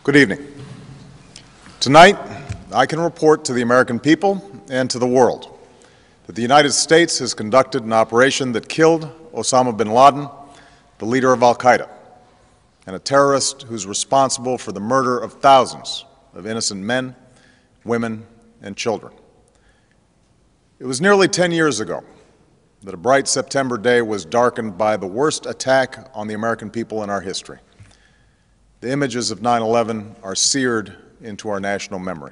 Good evening. Tonight, I can report to the American people and to the world that the United States has conducted an operation that killed Osama Binladen, the leader of al-Qaeda, and a terrorist who's responsible for the murder of thousands of innocent men, women, and children. It was nearly 10 years ago that a bright September day was darkened by the worst attack on the American people in our history. The images of 9/11 are seared into our national memory.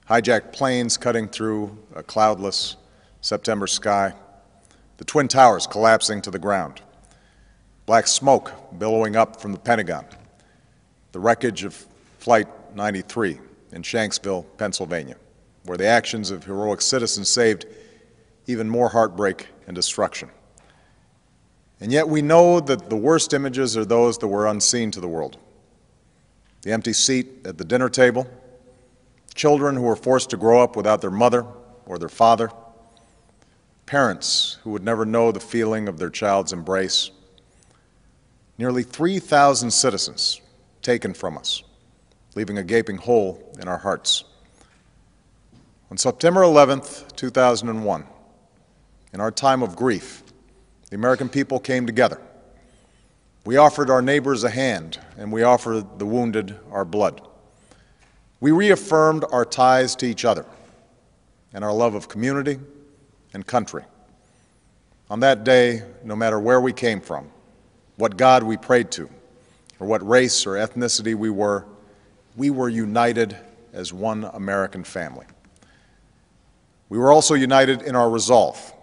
Hijacked planes cutting through a cloudless September sky, the Twin Towers collapsing to the ground, black smoke billowing up from the Pentagon, the wreckage of Flight 93 in Shanksville, Pennsylvania, where the actions of heroic citizens saved even more heartbreak and destruction. And yet we know that the worst images are those that were unseen to the world. The empty seat at the dinner table, children who were forced to grow up without their mother or their father, parents who would never know the feeling of their child's embrace, nearly 3,000 citizens taken from us, leaving a gaping hole in our hearts. On September 11th, 2001, in our time of grief, the American people came together. We offered our neighbors a hand, and we offered the wounded our blood. We reaffirmed our ties to each other and our love of community and country. On that day, no matter where we came from, what God we prayed to, or what race or ethnicity we were united as one American family. We were also united in our resolve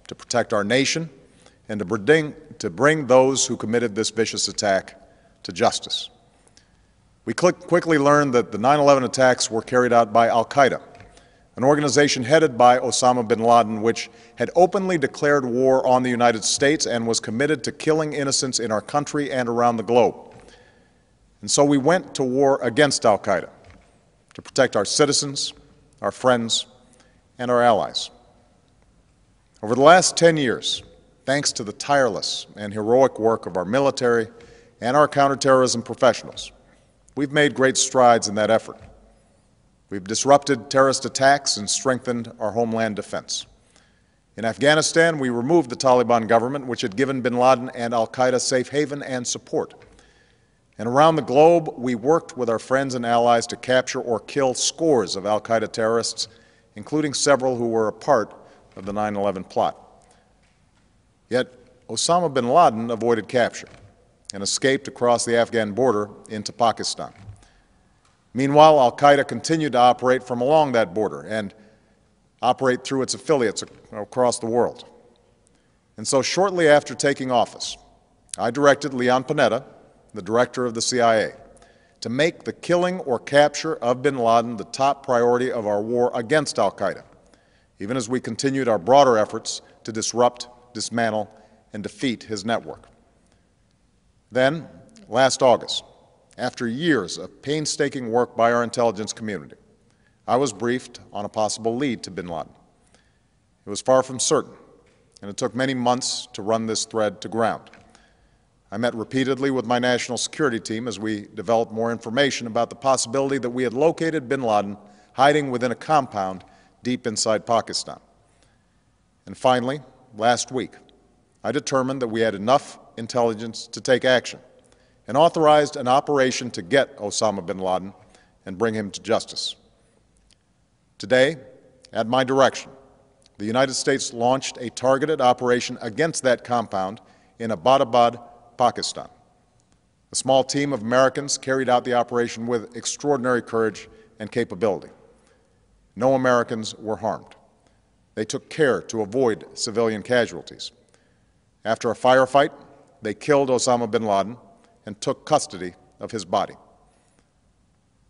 to protect our nation and to bring those who committed this vicious attack to justice. We quickly learned that the 9/11 attacks were carried out by al-Qaeda, an organization headed by Osama Binladen, which had openly declared war on the United States and was committed to killing innocents in our country and around the globe. And so we went to war against al-Qaeda to protect our citizens, our friends, and our allies. Over the last 10 years, thanks to the tireless and heroic work of our military and our counterterrorism professionals, we've made great strides in that effort. We've disrupted terrorist attacks and strengthened our homeland defense. In Afghanistan, we removed the Taliban government, which had given bin Laden and al-Qaeda safe haven and support. And around the globe, we worked with our friends and allies to capture or kill scores of al-Qaeda terrorists, including several who were a part of the 9/11 plot. Yet Osama bin Laden avoided capture and escaped across the Afghan border into Pakistan. Meanwhile, al-Qaeda continued to operate from along that border and operate through its affiliates across the world. And so shortly after taking office, I directed Leon Panetta, the director of the CIA, to make the killing or capture of bin Laden the top priority of our war against al-Qaeda, even as we continued our broader efforts to disrupt, dismantle, and defeat his network. Then, last August, after years of painstaking work by our intelligence community, I was briefed on a possible lead to bin Laden. It was far from certain, and it took many months to run this thread to ground. I met repeatedly with my national security team as we developed more information about the possibility that we had located bin Laden hiding within a compound deep inside Pakistan. And finally, last week, I determined that we had enough intelligence to take action and authorized an operation to get Osama bin Laden and bring him to justice. Today, at my direction, the United States launched a targeted operation against that compound in Abbottabad, Pakistan. A small team of Americans carried out the operation with extraordinary courage and capability. No Americans were harmed. They took care to avoid civilian casualties. After a firefight, they killed Osama bin Laden and took custody of his body.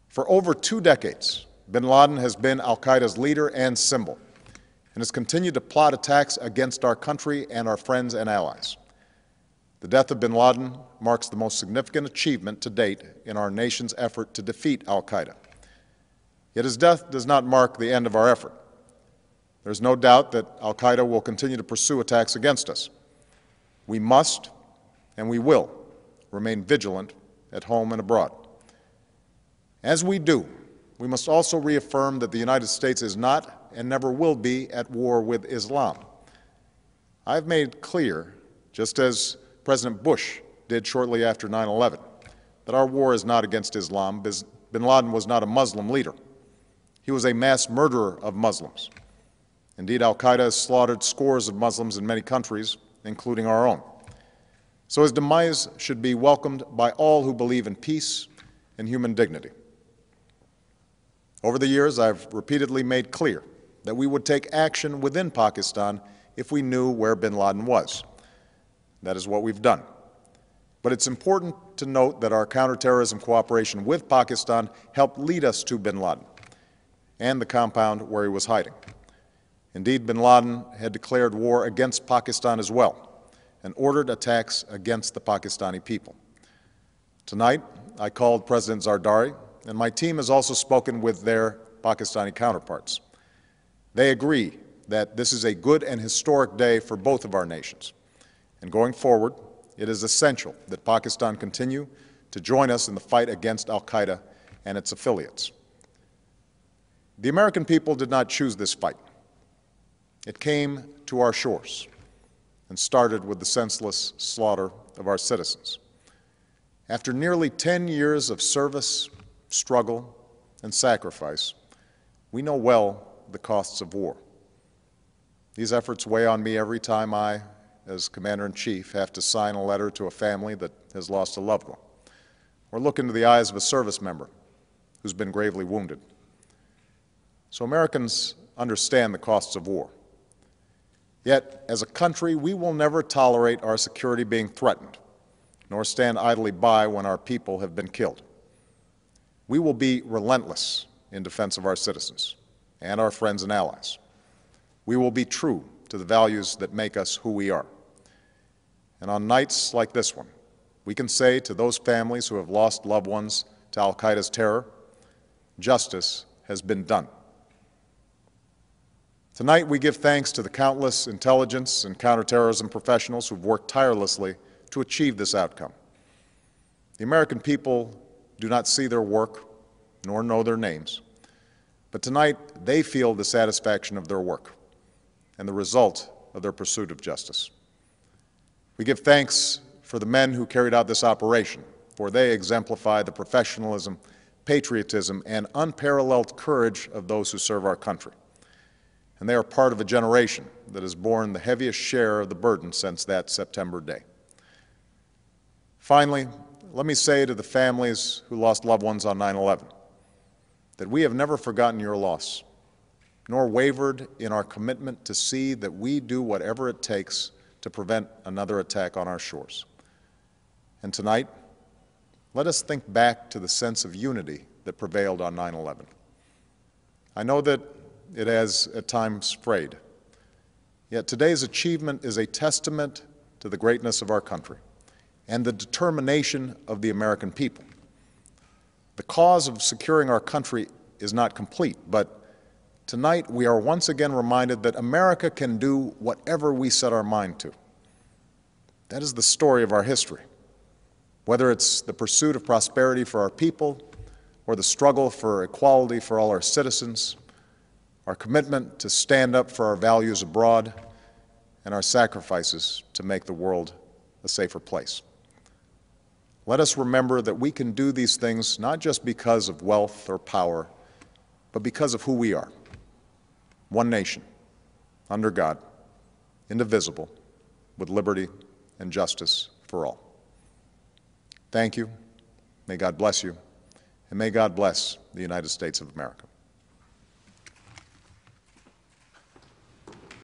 For over 2 decades, bin Laden has been al-Qaeda's leader and symbol, and has continued to plot attacks against our country and our friends and allies. The death of bin Laden marks the most significant achievement to date in our nation's effort to defeat al-Qaeda. Yet his death does not mark the end of our effort. There's no doubt that al-Qaeda will continue to pursue attacks against us. We must and we will remain vigilant at home and abroad. As we do, we must also reaffirm that the United States is not and never will be at war with Islam. I've made clear, just as President Bush did shortly after 9/11, that our war is not against Islam. Bin Laden was not a Muslim leader. He was a mass murderer of Muslims. Indeed, al-Qaeda has slaughtered scores of Muslims in many countries, including our own. So his demise should be welcomed by all who believe in peace and human dignity. Over the years, I've repeatedly made clear that we would take action within Pakistan if we knew where bin Laden was. That is what we've done. But it's important to note that our counterterrorism cooperation with Pakistan helped lead us to bin Laden and the compound where he was hiding. Indeed, bin Laden had declared war against Pakistan as well and ordered attacks against the Pakistani people. Tonight, I called President Zardari, and my team has also spoken with their Pakistani counterparts. They agree that this is a good and historic day for both of our nations. And going forward, it is essential that Pakistan continue to join us in the fight against al-Qaeda and its affiliates. The American people did not choose this fight. It came to our shores and started with the senseless slaughter of our citizens. After nearly 10 years of service, struggle, and sacrifice, we know well the costs of war. These efforts weigh on me every time I, as Commander-in-Chief, have to sign a letter to a family that has lost a loved one, or look into the eyes of a service member who's been gravely wounded. So Americans understand the costs of war. Yet, as a country, we will never tolerate our security being threatened, nor stand idly by when our people have been killed. We will be relentless in defense of our citizens and our friends and allies. We will be true to the values that make us who we are. And on nights like this one, we can say to those families who have lost loved ones to al-Qaeda's terror, justice has been done. Tonight, we give thanks to the countless intelligence and counterterrorism professionals who've worked tirelessly to achieve this outcome. The American people do not see their work nor know their names, but tonight they feel the satisfaction of their work and the result of their pursuit of justice. We give thanks for the men who carried out this operation, for they exemplify the professionalism, patriotism, and unparalleled courage of those who serve our country. And they are part of a generation that has borne the heaviest share of the burden since that September day. Finally, let me say to the families who lost loved ones on 9/11 that we have never forgotten your loss, nor wavered in our commitment to see that we do whatever it takes to prevent another attack on our shores. And tonight, let us think back to the sense of unity that prevailed on 9/11. I know that it has at times frayed, yet today's achievement is a testament to the greatness of our country and the determination of the American people. The cause of securing our country is not complete, but tonight we are once again reminded that America can do whatever we set our mind to. That is the story of our history. Whether it's the pursuit of prosperity for our people or the struggle for equality for all our citizens, our commitment to stand up for our values abroad, and our sacrifices to make the world a safer place. Let us remember that we can do these things not just because of wealth or power, but because of who we are. One nation, under God, indivisible, with liberty and justice for all. Thank you. May God bless you, and may God bless the United States of America.